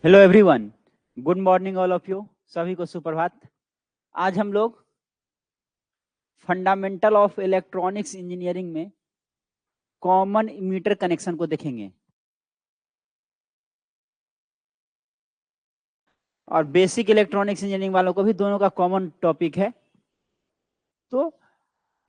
Hello everyone, good morning all of you. सभी को सुप्रभात। आज हम लोग फंडामेंटल ऑफ इलेक्ट्रॉनिक्स इंजीनियरिंग में कॉमन इमीटर कनेक्शन को देखेंगे और बेसिक इलेक्ट्रॉनिक्स इंजीनियरिंग वालों को भी दोनों का कॉमन टॉपिक है। तो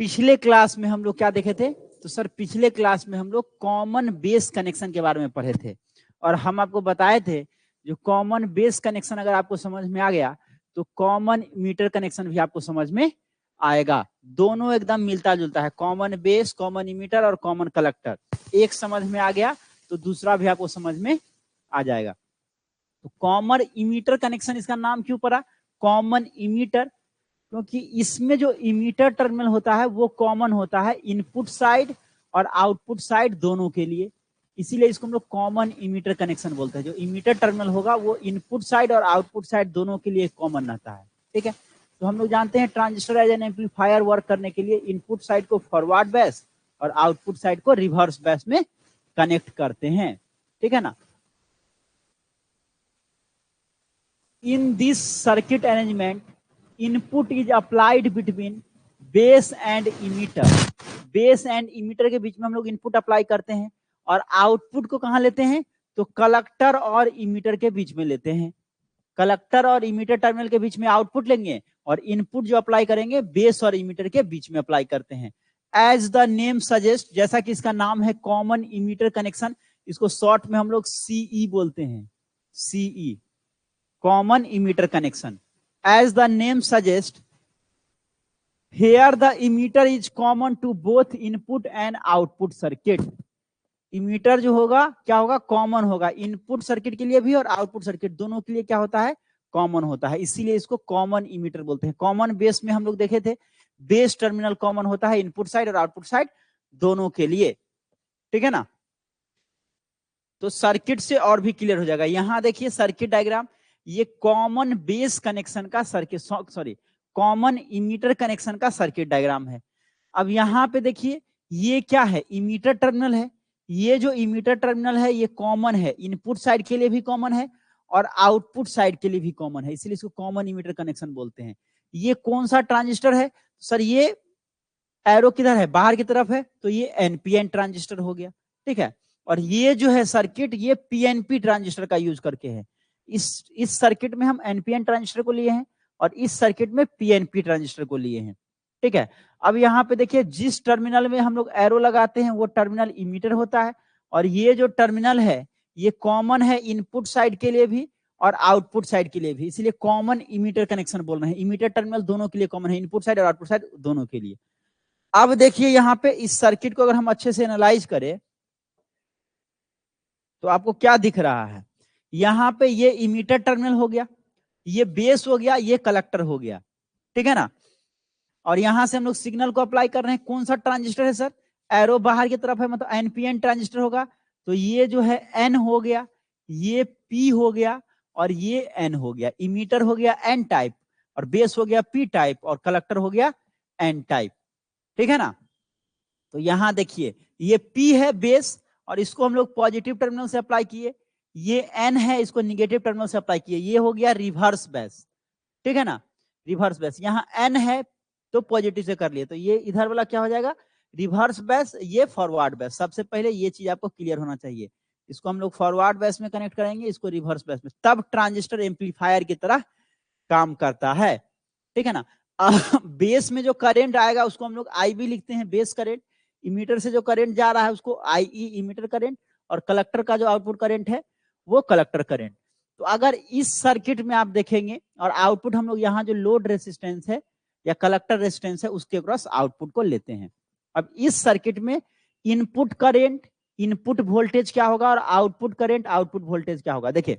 पिछले क्लास में हम लोग क्या देखे थे? तो सर पिछले क्लास में हम लोग कॉमन बेस कनेक्शन के बारे में पढ़े थे और हम आपको बताए थे जो कॉमन बेस कनेक्शन अगर आपको समझ में आ गया तो कॉमन मीटर कनेक्शन भी आपको समझ में आएगा। दोनों एकदम मिलता जुलता है, कॉमन बेस, कॉमन इमीटर और कॉमन कलेक्टर। एक समझ में आ गया तो दूसरा भी आपको समझ में आ जाएगा। तो कॉमन इमीटर कनेक्शन, इसका नाम क्यों पड़ा कॉमन इमीटर? क्योंकि इसमें जो इमीटर टर्मिनल होता है वो कॉमन होता है इनपुट साइड और आउटपुट साइड दोनों के लिए, इसीलिए इसको हम लोग कॉमन इमीटर कनेक्शन बोलते हैं। जो इमीटर टर्मिनल होगा वो इनपुट साइड और आउटपुट साइड दोनों के लिए कॉमन रहता है। ठीक है, तो हम लोग जानते हैं transistor as an amplifier work करने के लिए इनपुट साइड को फॉरवर्ड बेस और आउटपुट साइड को रिवर्स बेस में कनेक्ट करते हैं। ठीक है ना। In this circuit arrangement input is applied between base and emitter. Base and emitter के बीच में हम लोग इनपुट अप्लाई करते हैं और आउटपुट को कहां लेते हैं? तो कलेक्टर और इमीटर के बीच में लेते हैं। कलेक्टर और इमीटर टर्मिनल के बीच में आउटपुट लेंगे और इनपुट जो अप्लाई करेंगे बेस और इमीटर के बीच में अप्लाई करते हैं। एज द नेम सजेस्ट, जैसा कि इसका नाम है कॉमन इमीटर कनेक्शन, इसको शॉर्ट में हम लोग सीई बोलते हैं। CE, common emitter connection. As the name suggest, here the emitter is common to both input and output circuit। Emitter जो होगा क्या होगा? कॉमन होगा, इनपुट सर्किट के लिए भी और आउटपुट सर्किट दोनों के लिए क्या होता है? कॉमन होता है, इसीलिए इसको कॉमन इमीटर बोलते हैं। कॉमन बेस में हम लोग देखे थे बेस टर्मिनल कॉमन होता है इनपुट साइड और आउटपुट साइड दोनों के लिए। ठीक है ना। तो सर्किट से और भी क्लियर हो जाएगा। यहां देखिए सर्किट डायग्राम, ये कॉमन बेस कनेक्शन का circuit, sorry common emitter connection का सर्किट डायग्राम है। अब यहां पे देखिए ये क्या है? इमीटर टर्मिनल है। ये जो इमीटर टर्मिनल है ये कॉमन है, इनपुट साइड के लिए भी कॉमन है और आउटपुट साइड के लिए भी कॉमन है, इसलिए इसको कॉमन इमीटर कनेक्शन बोलते हैं। ये कौन सा ट्रांजिस्टर है सर? ये एरो किधर है? बाहर की तरफ है, तो ये एनपीएन ट्रांजिस्टर हो गया। ठीक है, और ये जो है सर्किट ये पीएनपी ट्रांजिस्टर का यूज करके है। इस सर्किट में हम एनपीएन ट्रांजिस्टर को लिए हैं और इस सर्किट में पीएनपी ट्रांजिस्टर को लिए हैं। ठीक है, अब यहाँ पे देखिए जिस टर्मिनल में हम लोग एरो लगाते हैं वो टर्मिनल इमीटर होता है और ये जो टर्मिनल है ये कॉमन है इनपुट साइड के लिए भी और आउटपुट साइड के लिए भी, इसलिए कॉमन इमीटर कनेक्शन बोल रहे हैं। इमीटर टर्मिनल दोनों के लिए कॉमन है, इनपुट साइड और आउटपुट साइड दोनों के लिए। अब देखिए यहाँ पे इस सर्किट को अगर हम अच्छे से एनालाइज करें तो आपको क्या दिख रहा है? यहाँ पे ये इमीटर टर्मिनल हो गया, ये बेस हो गया, ये कलेक्टर हो गया। ठीक है ना। और यहां से हम लोग सिग्नल को अप्लाई कर रहे हैं। कौन सा ट्रांजिस्टर है सर? एरो बाहर की तरफ है, मतलब एनपीएन ट्रांजिस्टर होगा। तो ये जो है एन हो गया, ये पी हो गया और ये एन हो गया। इमीटर हो गया एन टाइप और बेस हो गया पी टाइप और कलेक्टर हो गया एन टाइप। ठीक है ना। तो यहां देखिए ये पी है बेस और इसको हम लोग पॉजिटिव टर्मिनल से अप्लाई किए, ये एन है इसको निगेटिव टर्मिनल से अप्लाई किए, ये हो गया रिवर्स बेस। ठीक है ना, रिवर्स बेस। यहाँ एन है तो पॉजिटिव से कर लिए, तो ये इधर वाला क्या हो जाएगा? रिवर्स बेस, ये फॉरवर्ड बेस। सबसे पहले ये चीज आपको क्लियर होना चाहिए। इसको हम लोग फॉरवर्ड बेस में कनेक्ट करेंगे, इसको रिवर्स बेस में, तब ट्रांजिस्टर एम्पलीफायर की तरह काम करता है। ठीक है ना। बेस में जो करंट आएगा उसको हम लोग आई बी लिखते हैं, बेस करंट। इमीटर से जो करंट जा रहा है उसको आई ई, इमीटर करंट। और कलेक्टर का जो आउटपुट करंट है वो कलेक्टर करंट। तो अगर इस सर्किट में आप देखेंगे और आउटपुट हम लोग यहाँ जो लोड रेसिस्टेंस है या कलेक्टर रेसिस्टेंस है उसके क्रॉस आउटपुट को लेते हैं। अब इस सर्किट में इनपुट करंट, इनपुट वोल्टेज क्या होगा और आउटपुट करंट, आउटपुट वोल्टेज क्या होगा? देखिए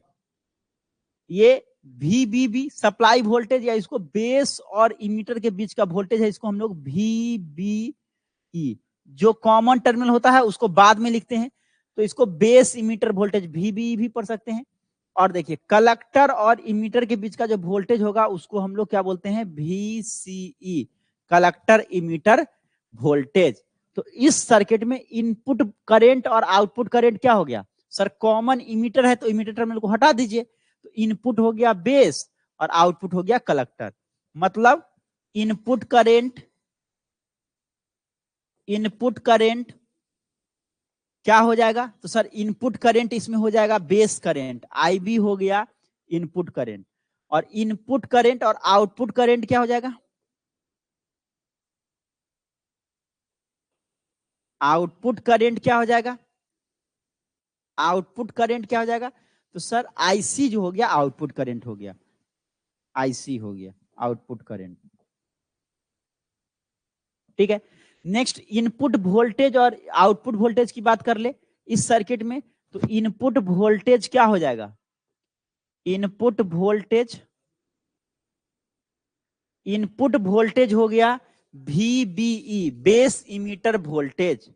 ये VBB सप्लाई वोल्टेज या इसको बेस और इमीटर के बीच का वोल्टेज है, इसको हम लोग VBE, जो कॉमन टर्मिनल होता है उसको बाद में लिखते हैं, तो इसको बेस इमीटर वोल्टेज VBE भी पढ़ सकते हैं। और देखिए कलेक्टर और इमीटर के बीच का जो वोल्टेज होगा उसको हम लोग क्या बोलते हैं? VCE, collector emitter voltage. तो इस सर्किट में इनपुट करंट और आउटपुट करंट क्या हो गया सर? कॉमन इमीटर है तो इमीटर टर्मिनल को हटा दीजिए, इनपुट हो गया बेस और आउटपुट हो गया कलेक्टर। मतलब इनपुट करेंट क्या हो जाएगा? तो सर इनपुट करंट इसमें हो जाएगा बेस करंट, आईबी हो गया इनपुट करंट, और इनपुट करंट और आउटपुट करंट क्या हो जाएगा? आउटपुट करंट क्या हो जाएगा? आउटपुट करंट क्या हो जाएगा? तो सर आईसी जो हो गया आउटपुट करंट हो गया, आईसी हो गया आउटपुट करंट। ठीक है, नेक्स्ट इनपुट वोल्टेज और आउटपुट वोल्टेज की बात कर ले इस सर्किट में। तो इनपुट वोल्टेज क्या हो जाएगा? इनपुट वोल्टेज हो गया VBE base emitter voltage.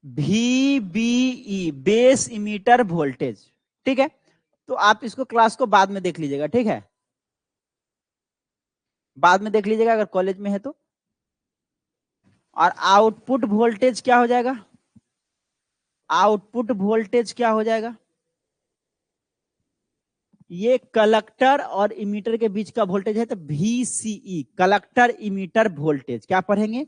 VBE base emitter voltage. ठीक है, तो आप इसको क्लास को बाद में देख लीजिएगा, ठीक है, बाद में देख लीजिएगा अगर कॉलेज में है तो। और आउटपुट वोल्टेज क्या हो जाएगा? आउटपुट वोल्टेज क्या हो जाएगा? ये कलेक्टर और इमीटर के बीच का वोल्टेज है, तो VCE कलेक्टर इमीटर वोल्टेज। क्या पढ़ेंगे?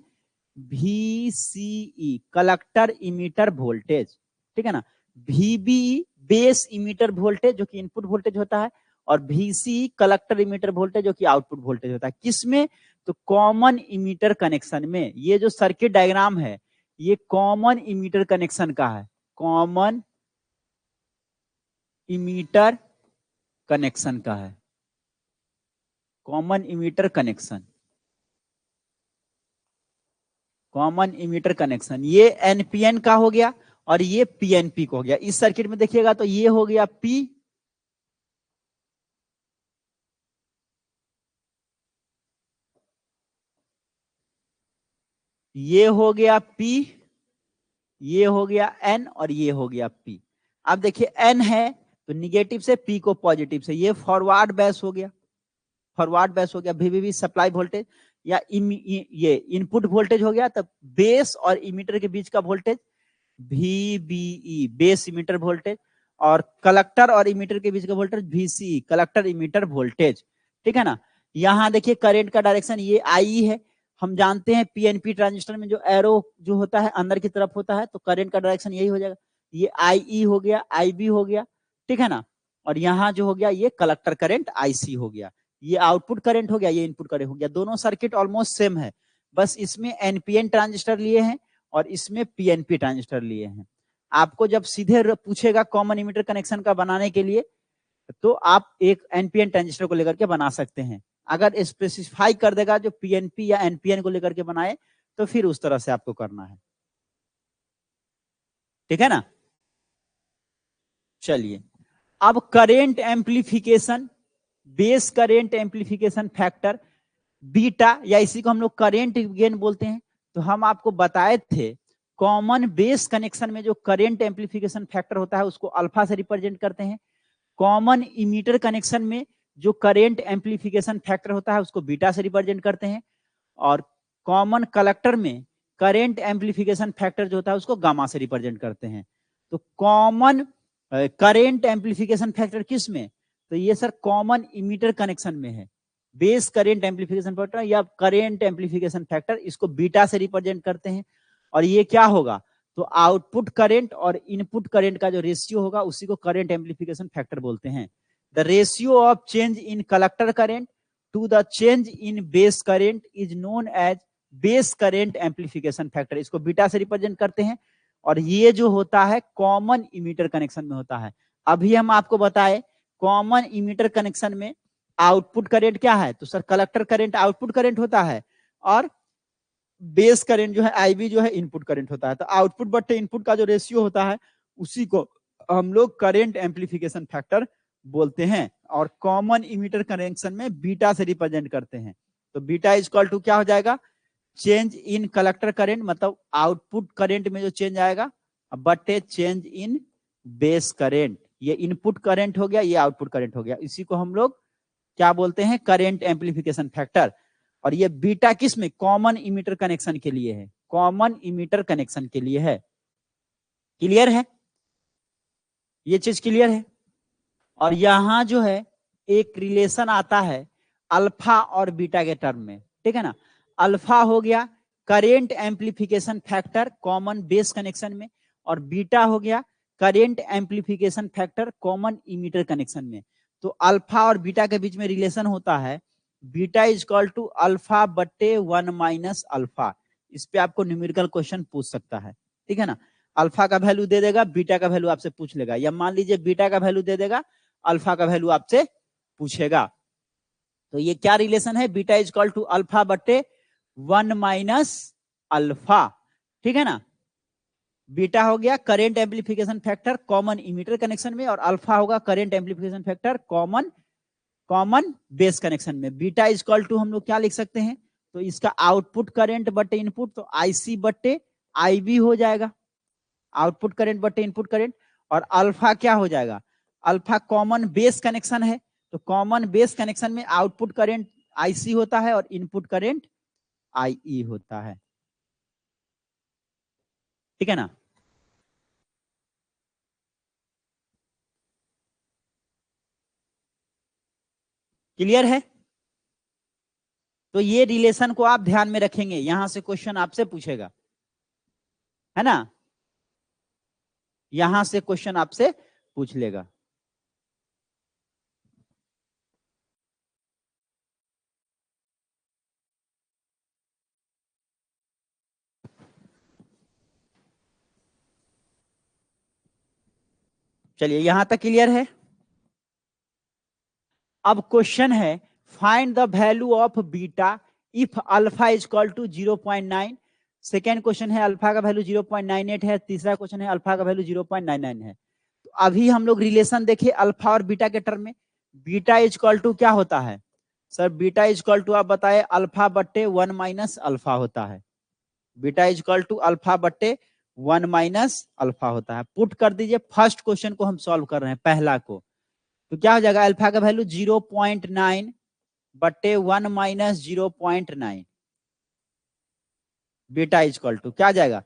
VCE collector emitter voltage. ठीक है ना, VBE बेस इमीटर वोल्टेज जो कि इनपुट वोल्टेज होता है, और VCE कलेक्टर इमीटर वोल्टेज जो कि आउटपुट वोल्टेज होता है। किसमें? तो कॉमन इमीटर कनेक्शन में। ये जो सर्किट डायग्राम है ये कॉमन इमीटर कनेक्शन का है, कॉमन इमीटर कनेक्शन का है, common emitter connection, common emitter connection. ये एनपीएन का हो गया और ये पीएनपी का हो गया। इस सर्किट में देखिएगा तो ये हो गया पी, ये हो गया पी, ये हो गया एन और ये हो गया पी। अब देखिए एन है तो निगेटिव से पी को पॉजिटिव से, ये फॉरवर्ड बैस हो गया, फॉरवर्ड बैस हो गया। VBB सप्लाई वोल्टेज या ये इनपुट वोल्टेज हो गया, तब बेस और इमीटर के बीच का voltage VBE base emitter voltage, और कलेक्टर और इमीटर के बीच का voltage VCE collector emitter voltage. ठीक है ना, यहां देखिए करंट का डायरेक्शन ये आई है। हम जानते हैं पीएनपी ट्रांजिस्टर में जो एरो जो होता है अंदर की तरफ होता है, तो करंट का डायरेक्शन यही हो जाएगा। ये IE हो गया, IB हो गया, ठीक है ना, और यहाँ जो हो गया ये कलेक्टर करंट IC हो गया। ये आउटपुट करंट हो गया, ये इनपुट करंट हो गया। दोनों सर्किट ऑलमोस्ट सेम है, बस इसमें एनपीएन ट्रांजिस्टर लिए हैं और इसमें पीएनपी ट्रांजिस्टर लिए हैं। आपको जब सीधे पूछेगा कॉमन इमीटर कनेक्शन का बनाने के लिए, तो आप एक एनपीएन ट्रांजिस्टर को लेकर के बना सकते हैं। अगर स्पेसिफाई कर देगा जो पीएनपी या एनपीएन को लेकर के बनाए, तो फिर उस तरह से आपको करना है। ठीक है ना, चलिए अब current amplification, base current amplification factor beta, या इसी को हम लोग करेंट गेन बोलते हैं। तो हम आपको बताए थे कॉमन बेस कनेक्शन में जो करेंट एम्प्लीफिकेशन फैक्टर होता है उसको अल्फा से रिप्रेजेंट करते हैं। कॉमन इमीटर कनेक्शन में जो करेंट एम्प्लीफिकेशन फैक्टर होता है उसको बीटा से रिप्रेजेंट करते हैं, और कॉमन कलेक्टर में करेंट एम्प्लीफिकेशन फैक्टर जो होता है उसको गामा से रिप्रेजेंट करते हैं। तो कॉमन करेंट एम्प्लीफिकेशन फैक्टर किस में? तो ये सर कॉमन इमीटर कनेक्शन में है। बेस करेंट एम्प्लीफिकेशन फैक्टर या करेंट एम्प्लीफिकेशन फैक्टर, इसको बीटा से रिप्रेजेंट करते हैं। और ये क्या होगा? तो आउटपुट करंट और इनपुट करंट का जो रेशियो होगा उसी को करंट एम्प्लीफिकेशन फैक्टर बोलते हैं। The ratio of change in collector current to the change in base current is known as base current amplification factor, इसको बीटा से रिप्रेजेंट करते हैं। और ये जो होता है कॉमन इमीटर कनेक्शन में होता है। अभी हम आपको बताए कॉमन इमीटर कनेक्शन में आउटपुट करंट क्या है? तो sir collector current output current होता है, और बेस करंट जो है आईबी जो है इनपुट करंट होता है। तो आउटपुट बट्टे इनपुट का जो रेशियो होता है उसी को हम लोग करंट एम्प्लीफिकेशन फैक्टर बोलते हैं, और कॉमन इमीटर कनेक्शन में बीटा से रिप्रेजेंट करते हैं। तो बीटा इज इक्वल टू क्या हो जाएगा? चेंज इन कलेक्टर करंट, मतलब आउटपुट करंट में जो चेंज आएगा, बट्टे चेंज इन बेस करंट। ये इनपुट करंट हो गया, ये आउटपुट करंट हो गया, इसी को हम लोग क्या बोलते हैं? Current amplification factor. और ये बीटा किस में? कॉमन इमीटर कनेक्शन के लिए है, कॉमन इमीटर कनेक्शन के लिए है। क्लियर है, ये चीज क्लियर है। और यहां जो है एक रिलेशन आता है अल्फा और बीटा के टर्म में, ठीक है ना। अल्फा हो गया current amplification factor common base connection में, और बीटा हो गया current amplification factor common emitter connection में। तो अल्फा और बीटा के बीच में रिलेशन होता है beta is equal to alpha बट्टे 1 माइनस अल्फा। इस पे आपको न्यूमेरिकल क्वेश्चन पूछ सकता है, ठीक है ना। अल्फा का वैल्यू दे देगा, बीटा का वैल्यू आपसे पूछ लेगा, या मान लीजिए बीटा का वैल्यू दे देगा, अल्फा का वैल्यू आपसे पूछेगा। तो ये क्या रिलेशन है, beta is equal to alpha बट्टे 1 माइनस अल्फा, ठीक है ना। बीटा हो गया current amplification factor common emitter connection में, और अल्फा होगा current amplification factor common base connection में। बीटा इज इक्वल टू हम लोग क्या लिख सकते हैं, तो इसका आउटपुट करंट बट्टे इनपुट, तो आईसी बट्टे आईबी हो जाएगा, आउटपुट करंट बट्टे इनपुट करंट। और अल्फा क्या हो जाएगा, अल्फा कॉमन बेस कनेक्शन है, तो कॉमन बेस कनेक्शन में आउटपुट करंट आईसी होता है और इनपुट करंट आईई होता है, ठीक है ना। क्लियर है। तो ये रिलेशन को आप ध्यान में रखेंगे, यहां से क्वेश्चन आपसे पूछेगा, है ना, यहां से क्वेश्चन आपसे पूछ लेगा। चलिए यहां तक क्लियर है। अब क्वेश्चन है find the value of beta if alpha is equal to 0.9। Second question है अल्फा का वैल्यू 0.98 है, तीसरा क्वेश्चन है अल्फा का वैल्यू 0.99 है। तो अभी हम लोग रिलेशन देखे अल्फा और बीटा के टर्म में। बीटा इज इक्वल टू क्या होता है sir, beta is equal to आप बताए अल्फा बट्टे 1 माइनस अल्फा होता है। Beta is equal to alpha बट्टे 1 माइनस अल्फा होता है। पुट कर दीजिए, फर्स्ट क्वेश्चन को हम सॉल्व कर रहे हैं, पहला को। तो क्या हो जाएगा, अल्फा का वैल्यू 0.9 बट्टे 1 minus 0.9, beta is equal to क्या आ जाएगा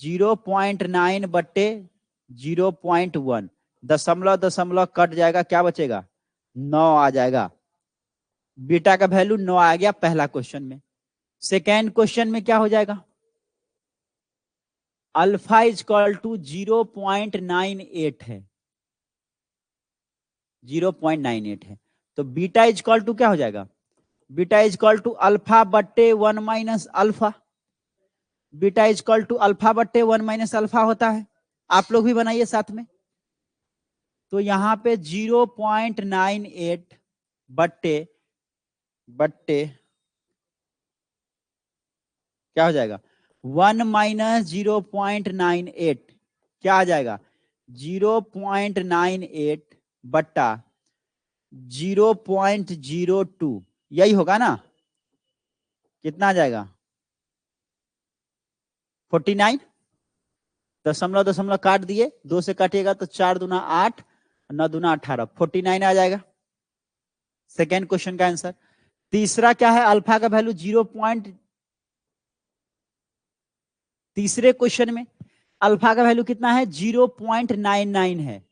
0.9 बट्टे 0.1, दशमलव दशमलव कट जाएगा, क्या बचेगा 9 आ जाएगा। बीटा का वैल्यू 9 आ गया पहला क्वेश्चन में। सेकेंड क्वेश्चन में क्या हो जाएगा, अल्फा इज इक्वल टू 0.98 है, 0.98 है। तो बीटा इज इक्वल टू क्या हो जाएगा, beta is equal to alpha बट्टे 1 minus alpha. Beta is equal to alpha बट्टे 1 माइनस अल्फा होता है, आप लोग भी बनाइए साथ में। तो यहां पे 0.98 बट्टे बट्टे क्या हो जाएगा 1 माइनस 0.98, क्या आ जाएगा 0.98 बट्टा 0.02, यही होगा ना, कितना आ जाएगा 49, दशमलव दशमलव काट दिए, 2 से काटिएगा तो 4 दूना 8, 9 दूना 18, 49 आ जाएगा सेकेंड क्वेश्चन का आंसर। तीसरा क्या है, अल्फा का वैल्यू 0. तीसरे क्वेश्चन में अल्फा का वैल्यू कितना है 0.99 है।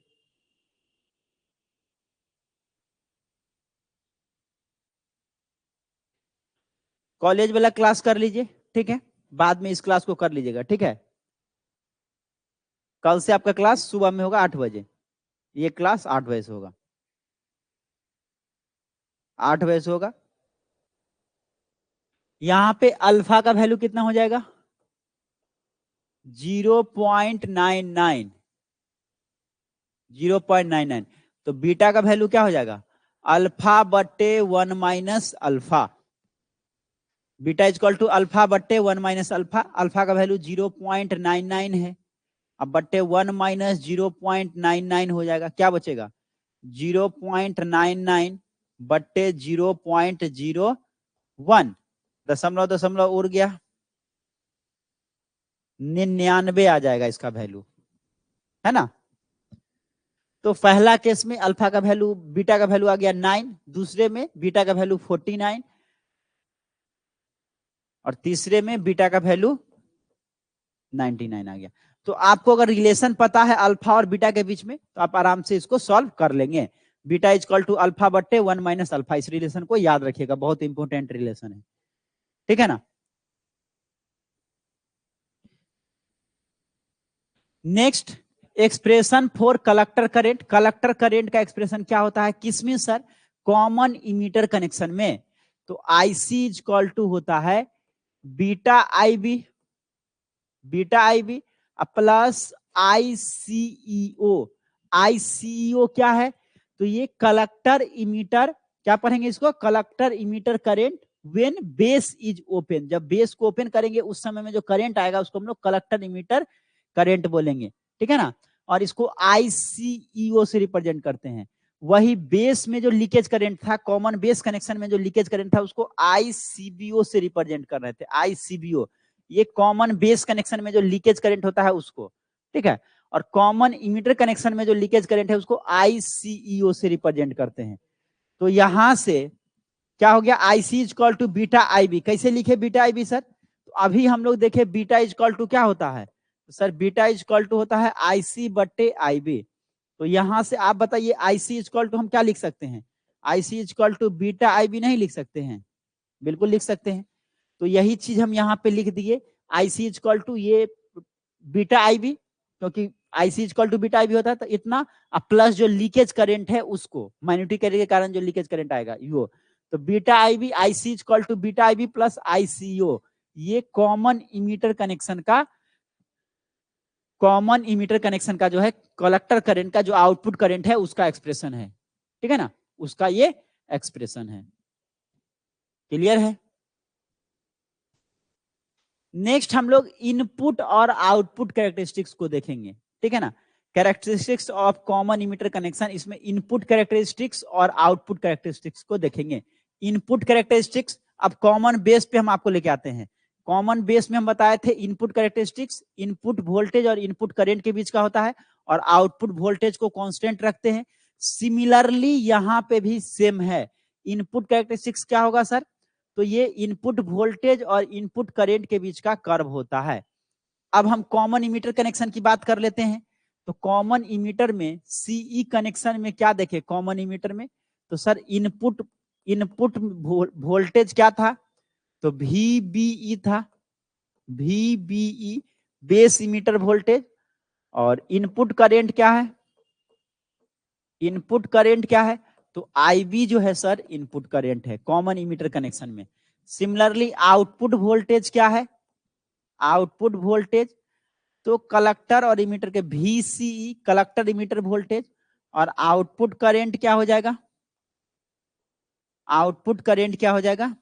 कॉलेज वाला क्लास कर लीजिए, ठीक है, बाद में इस क्लास को कर लीजिएगा, ठीक है। कल से आपका क्लास सुबह में होगा 8 बजे, ये क्लास 8 बजे से होगा, 8 बजे से होगा। यहां पे अल्फा का वैल्यू कितना हो जाएगा 0.99, 0.99। तो बीटा का वैल्यू क्या हो जाएगा अल्फा बट्टे 1 minus alpha. Beta is equal to alpha बट्टे 1 माइनस अल्फा, अल्फा का वैल्यू 0.99 है, अब बट्टे 1 माइनस 0.99 हो जाएगा, क्या बचेगा 0.99 बट्टे 0.01, दशमलव दशमलव उड़ गया, 99 आ जाएगा इसका वैल्यू, है ना। तो पहला केस में अल्फा का वैल्यू बीटा का वैल्यू आ गया 9, दूसरे में बीटा का वैल्यू 49, और तीसरे में बीटा का वैल्यू 99 आ गया। तो आपको अगर रिलेशन पता है अल्फा और बीटा के बीच में तो आप आराम से इसको सॉल्व कर लेंगे। बीटा इजकल टू अल्फा बट्टे 1 माइनस अल्फा, इस रिलेशन को याद रखिएगा, बहुत इंपॉर्टेंट रिलेशन है, ठीक है ना। Next expression for collector current. Collector current का एक्सप्रेशन क्या होता है किसमें सर? कॉमन इमीटर कनेक्शन में। तो आईसी इजकल टू होता है beta IB, beta IB plus ICEO. ICEO क्या है? तो ये कलेक्टर इमीटर, क्या पढ़ेंगे इसको? Collector emitter current when base is open. जब बेस को ओपन करेंगे उस समय में जो करंट आएगा उसको हम लोग कलेक्टर इमीटर करंट बोलेंगे, ठीक है ना। और इसको आईसीईओ से रिप्रेजेंट करते हैं। वही बेस में जो लीकेज करंट था, कॉमन बेस कनेक्शन में जो लीकेज करंट था उसको आईसीबीओ से रिप्रेजेंट कर रहे थे। आईसीबीओ ये कॉमन बेस कनेक्शन में जो लीकेज करंट होता है उसको, ठीक है। और कॉमन इमीटर कनेक्शन में जो लीकेज करंट है उसको आईसीईओ से रिप्रेजेंट करते हैं। तो यहां से क्या हो गया? IC is equal to beta IB. कैसे लिखे बीटा आईबी सर? तो अभी हम लोग देखे बीटा इज इक्वल टू क्या होता है? तो sir beta is equal to होता है आईसी बट्टे आईबी। तो यहां से आप बताइए आईसी इज इक्वल टू हम क्या लिख सकते हैं? IC is equal to beta IB नहीं लिख सकते हैं? बिल्कुल लिख सकते हैं। तो यही चीज हम यहाँ पे लिख दिए, आईसी इज इक्वल टू ये बीटा आईबी, क्योंकि IC is equal to beta IB होता है तो इतना, प्लस जो लीकेज करंट है उसको, माइनॉरिटी करंट के कारण जो लीकेज करंट आएगा यो। तो beta IB IC is equal to beta IB plus ICO, ये कॉमन इमीटर कनेक्शन का, कॉमन इमीटर कनेक्शन का जो है कलेक्टर करंट का जो आउटपुट करंट है उसका एक्सप्रेशन है, ठीक है ना, उसका ये एक्सप्रेशन है। क्लियर है? नेक्स्ट हम लोग इनपुट और आउटपुट कैरेक्टरिस्टिक्स को देखेंगे, ठीक है ना। Characteristics of common emitter connection, इसमें इनपुट कैरेक्टरिस्टिक्स और आउटपुट कैरेक्टरिस्टिक्स को देखेंगे। इनपुट कैरेक्टरिस्टिक्स अब कॉमन बेस पे हम आपको लेके आते हैं। कॉमन बेस में हम बताए थे इनपुट कैरेक्टरिस्टिक्स इनपुट वोल्टेज और इनपुट करंट के बीच का होता है, और आउटपुट वोल्टेज को कांस्टेंट रखते हैं। सिमिलरली यहां पे भी सेम है। इनपुट कैरेक्टरिस्टिक्स क्या होगा सर? तो ये इनपुट वोल्टेज और इनपुट करंट के बीच का कर्व होता है। अब हम कॉमन इमीटर कनेक्शन की बात कर लेते हैं। तो कॉमन इमीटर में सीई कनेक्शन में क्या देखे? कॉमन इमीटर में तो सर इनपुट इनपुट वोल्टेज क्या था? तो VBE था, VBE बेस इमीटर वोल्टेज। और इनपुट करंट क्या है? इनपुट करंट क्या है? तो IB जो है सर इनपुट करंट है कॉमन इमीटर कनेक्शन में। सिमिलरली आउटपुट वोल्टेज क्या है? आउटपुट वोल्टेज तो कलेक्टर और इमीटर के VCE कलेक्टर इमीटर वोल्टेज, और आउटपुट करंट क्या हो जाएगा? आउटपुट करंट क्या हो जाएगा?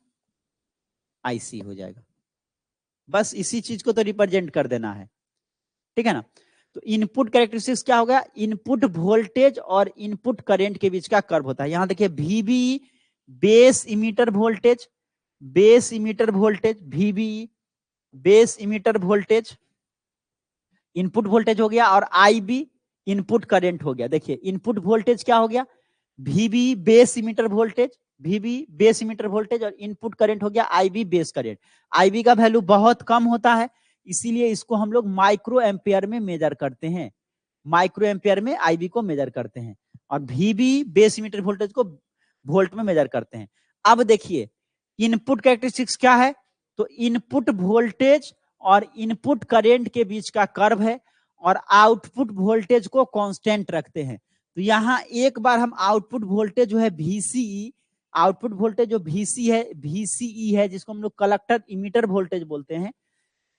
IC हो जाएगा। बस इसी चीज को तो रिप्रेजेंट कर देना है, ठीक है ना। तो इनपुट कैरेक्टरिस्टिक्स क्या हो गया? इनपुट वोल्टेज और इनपुट करंट के बीच का कर्व होता है। यहां देखिए VBE base emitter voltage, base emitter voltage VBE base emitter voltage input voltage हो गया, और IB इनपुट करंट हो गया। देखिए इनपुट वोल्टेज क्या हो गया? VB base emitter voltage, VB base emitter voltage, और इनपुट करंट हो गया IB बेस करंट। IB का वैल्यू बहुत कम होता है, इसीलिए इसको हम लोग माइक्रो एम्पियर में मेजर करते हैं। माइक्रो एम्पियर में IB को मेजर करते हैं, और VB बेस इमीटर वोल्टेज को वोल्ट में मेजर करते हैं। अब देखिए इनपुट कैरेक्टरिस्टिक्स क्या है? तो इनपुट वोल्टेज और इनपुट करंट के बीच का कर्व है, और आउटपुट वोल्टेज को कांस्टेंट रखते हैं। तो यहां एक बार हम आउटपुट वोल्टेज जो है VCE, आउटपुट वोल्टेज जो VCE है जिसको हम लोग कलेक्टर इमीटर वोल्टेज बोलते हैं,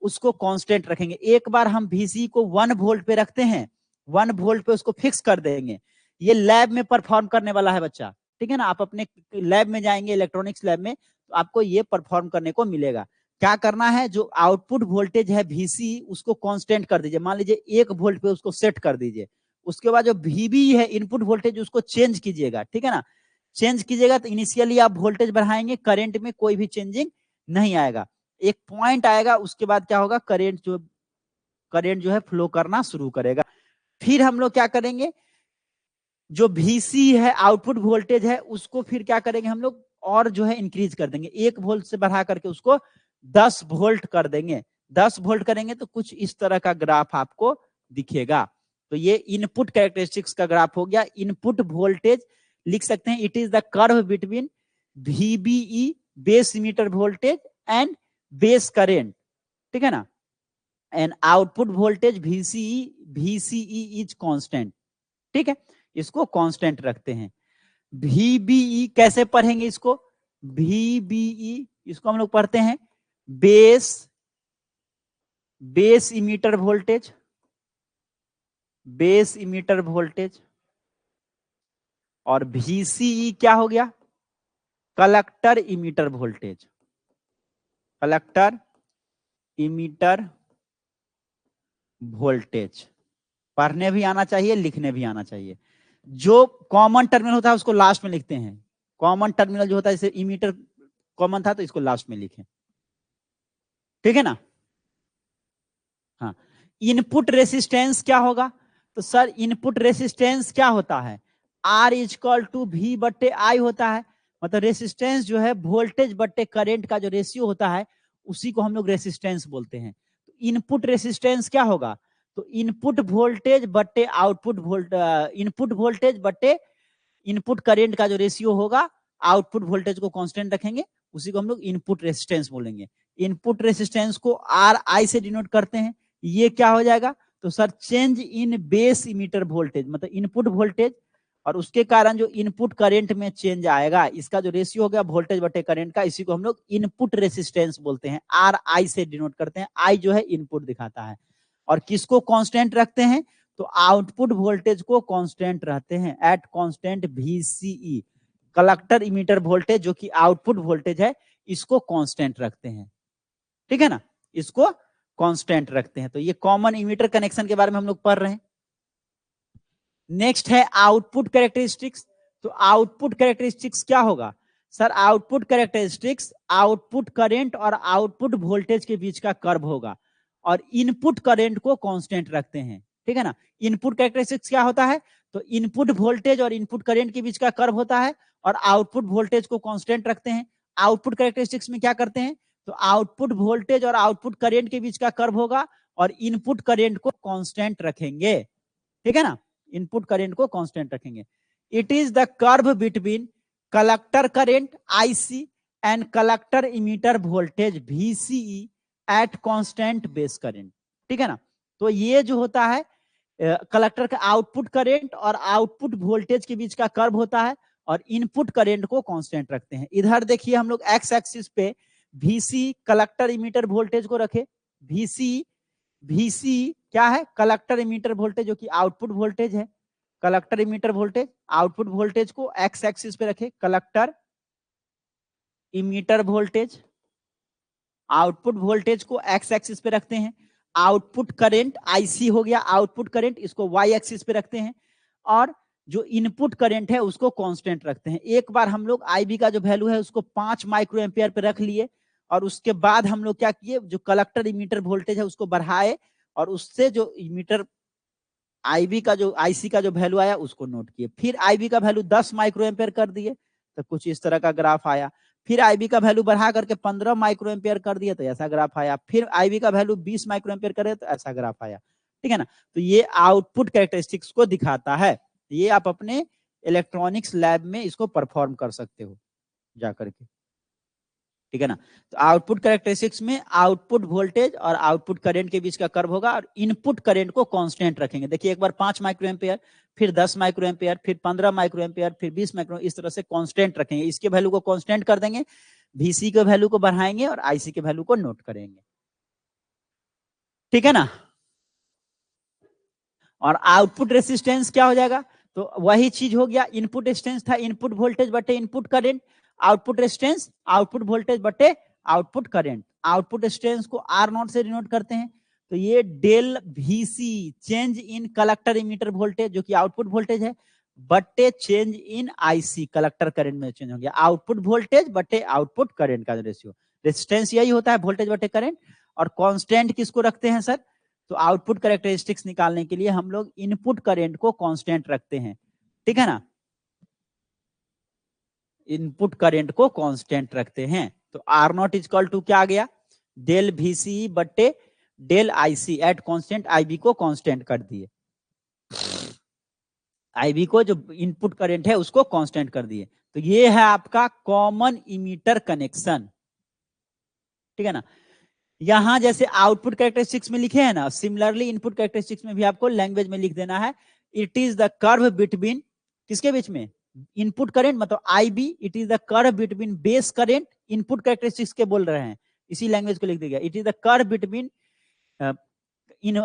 उसको कांस्टेंट रखेंगे। एक बार हम VCE को 1 वोल्ट पे रखते हैं, 1 वोल्ट पे उसको फिक्स कर देंगे। ये लैब में परफॉर्म करने वाला है बच्चा, ठीक है ना। आप अपने लैब में जाएंगे, इलेक्ट्रॉनिक्स लैब में, तो आपको ये परफॉर्म करने को मिलेगा। क्या करना है? जो आउटपुट वोल्टेज है VCE उसको कांस्टेंट कर दीजिए, मान लीजिए 1 वोल्ट पे उसको सेट कर दीजिए। उसके बाद जो VBE है इनपुट वोल्टेज उसको चेंज कीजिएगा, ठीक है ना। चेंज कीजिएगा तो इनिशियली आप वोल्टेज बढ़ाएंगे, करंट में कोई भी चेंजिंग नहीं आएगा। एक पॉइंट आएगा, उसके बाद क्या होगा? करंट जो है फ्लो करना शुरू करेगा। फिर हम लोग क्या करेंगे? जो VC है आउटपुट वोल्टेज है उसको फिर क्या करेंगे हम लोग? और जो है इंक्रीज कर देंगे, 1 वोल्ट से बढ़ा करके उसको 10 वोल्ट कर देंगे। 10 वोल्ट करेंगे तो कुछ इस तरह का ग्राफ आपको दिखेगा। तो ये इनपुट कैरेक्टरिस्टिक्स का ग्राफ हो गया। इनपुट वोल्टेज लिख सकते हैं, it is the curve between VBE base emitter voltage and base current, ठीक है ना, and output voltage VCE is constant, ठीक है, इसको कांस्टेंट रखते हैं। VBE कैसे पढ़ेंगे इसको, VBE इसको हम लोग पढ़ते हैं base emitter voltage, base emitter voltage, और VCE क्या हो गया, collector emitter voltage, collector emitter voltage. पढ़ने भी आना चाहिए, लिखने भी आना चाहिए। जो कॉमन टर्मिनल होता है उसको लास्ट में लिखते हैं। कॉमन टर्मिनल जो होता है, जैसे इमीटर कॉमन था तो इसको लास्ट में लिखें, ठीक है ना। हाँ, इनपुट रेसिस्टेंस क्या होगा, तो सर इनपुट रेसिस्टेंस क्या होता है, R इक्वल टू V बट्टे I होता है। मतलब रेसिस्टेंस जो है वोल्टेज बट्टे करंट का जो रेशियो होता है उसी को हम लोग रेसिस्टेंस बोलते हैं। तो इनपुट रेसिस्टेंस क्या होगा, तो इनपुट वोल्टेज बट्टे आउटपुट इनपुट वोल्टेज बट्टे इनपुट करंट का जो रेशियो होगा, आउटपुट वोल्टेज को कांस्टेंट रखेंगे, उसी को हम लोग इनपुट रेसिस्टेंस बोलेंगे। इनपुट रेसिस्टेंस को RI से डिनोट करते हैं। ये क्या हो जाएगा, तो sir change in base emitter voltage, मतलब इनपुट वोल्टेज और उसके कारण जो इनपुट करंट में चेंज आएगा, इसका जो रेशियो हो गया वोल्टेज बटे करंट का, इसी को हम लोग इनपुट रेसिस्टेंस बोलते हैं। RI से डिनोट करते हैं, I जो है इनपुट दिखाता है। और किसको कांस्टेंट रखते हैं, तो आउटपुट वोल्टेज को कांस्टेंट रहते हैं at constant VCE, collector emitter voltage जो कि आउटपुट वोल्टेज है, इसको कांस्टेंट रखते हैं, ठीक है ना, इसको कांस्टेंट रखते हैं। तो ये कॉमन इमीटर कनेक्शन के बारे में हम लोग पढ़ रहे हैं। नेक्स्ट है आउटपुट कैरेक्टरिस्टिक्स। तो आउटपुट कैरेक्टरिस्टिक्स क्या होगा, sir output characteristics output current और आउटपुट वोल्टेज के बीच का कर्व होगा और इनपुट करंट को कांस्टेंट रखते हैं, ठीक है ना। इनपुट कैरेक्टरिस्टिक्स क्या होता है, तो इनपुट वोल्टेज और इनपुट करंट के बीच का कर्व होता है और आउटपुट वोल्टेज को कांस्टेंट रखते हैं। आउटपुट कैरेक्टरिस्टिक्स में क्या करते हैं, तो आउटपुट वोल्टेज और आउटपुट करंट के बीच का कर्व होगा और इनपुट करंट को कांस्टेंट रखेंगे, ठीक है ना, इनपुट करंट को कांस्टेंट रखेंगे। It is the curve between collector current IC and collector emitter voltage VCE at constant base current, ठीक है ना। तो ये जो होता है कलेक्टर का आउटपुट करंट और आउटपुट वोल्टेज के बीच का कर्व होता है और इनपुट करंट को कांस्टेंट रखते हैं। इधर देखिए हम लोग एक्स एक्सिस पे VC कलेक्टर इमीटर वोल्टेज को रखे, VC क्या है, कलेक्टर इमीटर वोल्टेज जो कि आउटपुट वोल्टेज है, collector emitter voltage output voltage को एक्स एक्सिस पे रखे, collector emitter voltage output voltage को एक्स एक्सिस पे रखते हैं। आउटपुट करंट IC हो गया आउटपुट करंट, इसको Y एक्सिस पे रखते हैं और जो इनपुट करंट है उसको कांस्टेंट रखते हैं। एक बार हम लोग IB का जो वैल्यू है उसको 5 माइक्रो एम्पियर पे रख लिए और उसके बाद हम लोग क्या किए, जो कलेक्टर इमीटर वोल्टेज है उसको बढ़ाए और उससे जो इमीटर IB का जो IC का जो वैल्यू आया उसको नोट किए। फिर IB का वैल्यू 10 माइक्रो एम्पियर कर दिए तो कुछ इस तरह का ग्राफ आया। फिर IB का वैल्यू बढ़ा करके 15 माइक्रो एम्पियर कर दिया तो ऐसा ग्राफ आया। फिर IB का वैल्यू 20 माइक्रो एम्पियर करे तो ऐसा ग्राफ आया, ठीक है ना। तो ये आउटपुट कैरेक्टरिस्टिक्स को दिखाता है। ये आप अपने इलेक्ट्रॉनिक्स लैब में इसको परफॉर्म कर सकते हो जाकर के, ठीक है ना। तो आउटपुट कैरेक्टरिस्टिक्स में आउटपुट वोल्टेज और आउटपुट करंट के बीच का कर्व होगा और इनपुट करंट को कांस्टेंट रखेंगे। देखिए एक बार 5 माइक्रो एम्पियर, फिर 10 माइक्रो एम्पियर, फिर 15 माइक्रो एम्पियर, फिर 20 माइक्रो, इस तरह से कांस्टेंट रखेंगे। इसके वैल्यू को कांस्टेंट कर देंगे, VC के वैल्यू को बढ़ाएंगे और IC के वैल्यू को नोट करेंगे, ठीक है ना। और आउटपुट रेसिस्टेंस क्या हो जाएगा, तो वही चीज हो गया, इनपुट रेसिस्टेंस था इनपुट वोल्टेज बटे input current, output resistance output voltage बटे आउटपुट करंट। आउटपुट रेसिस्टेंस को R0 से डिनोट करते हैं। तो ये del VC change in collector emitter voltage जो कि आउटपुट वोल्टेज है बटे change in IC collector current में चेंज हो गया। आउटपुट वोल्टेज बटे आउटपुट करंट का रेशियो, रेसिस्टेंस यही होता है वोल्टेज बटे करंट। और कांस्टेंट किसको रखते हैं सर, तो आउटपुट कैरेक्टरिस्टिक्स निकालने के लिए हम लोग इनपुट करंट को कांस्टेंट रखते हैं, ठीक है ना, इनपुट करंट को कांस्टेंट रखते हैं। तो R0 इक्वल टू क्या आ गया, डेल VCE बट्टे del IC at constant IB को कांस्टेंट कर दिए, IB को जो इनपुट करंट है उसको कांस्टेंट कर दिए। तो ये है आपका कॉमन इमीटर कनेक्शन, ठीक है ना। यहां जैसे आउटपुट कैरेक्टरिस्टिक्स में लिखे हैं ना, सिमिलरली इनपुट कैरेक्टरिस्टिक्स में भी आपको लैंग्वेज में लिख देना है। It is the curve between, किसके बीच में, इनपुट करंट मतलब IB, it is the curve between base current, input characteristics के बोल रहे हैं, इसी लैंग्वेज को लिख दिया। It is the curve between in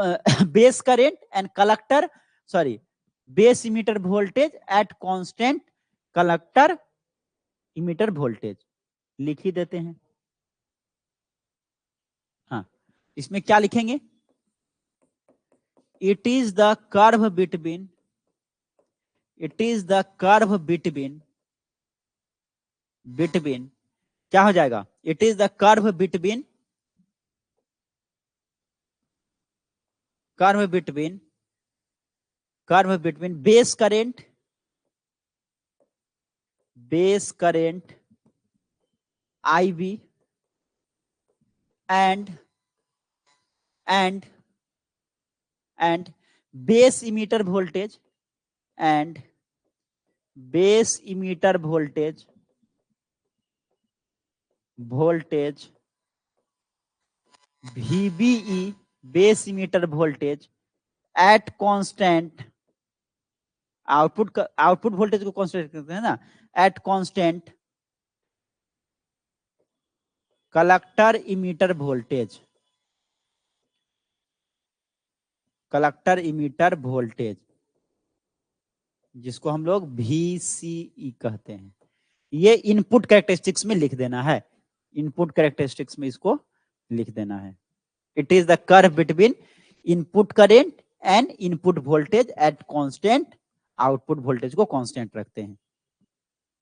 base current and collector, sorry base emitter voltage at constant collector emitter voltage, लिख ही देते हैं। हाँ, इसमें क्या लिखेंगे, it is the curve between, it is the curve between, between क्या हो जाएगा, it is the curve between, curve between, curve between base current, base current IB and base emitter voltage and base emitter voltage VBE base emitter voltage at constant, output voltage को constant करते हैं ना, at constant collector emitter voltage, collector emitter voltage जिसको हम लोग VCE कहते हैं। ये इनपुट कैरेक्टरिस्टिक्स में लिख देना है, इनपुट कैरेक्टरिस्टिक्स में इसको लिख देना है। It is the curve between input current and input voltage at constant, output voltage को कांस्टेंट रखते हैं,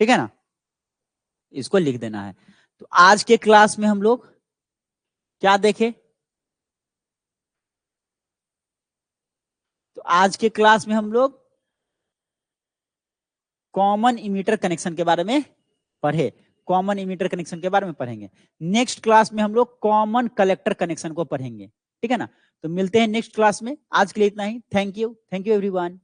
ठीक है ना, इसको लिख देना है। तो आज के क्लास में हम लोग क्या देखे, तो आज के क्लास में हम लोग कॉमन इमीटर कनेक्शन के बारे में पढ़े, कॉमन इमीटर कनेक्शन के बारे में पढ़ेंगे। नेक्स्ट क्लास में हम लोग कॉमन कलेक्टर कनेक्शन को पढ़ेंगे, ठीक है ना। तो मिलते हैं नेक्स्ट क्लास में, आज के लिए इतना ही। Thank you everyone.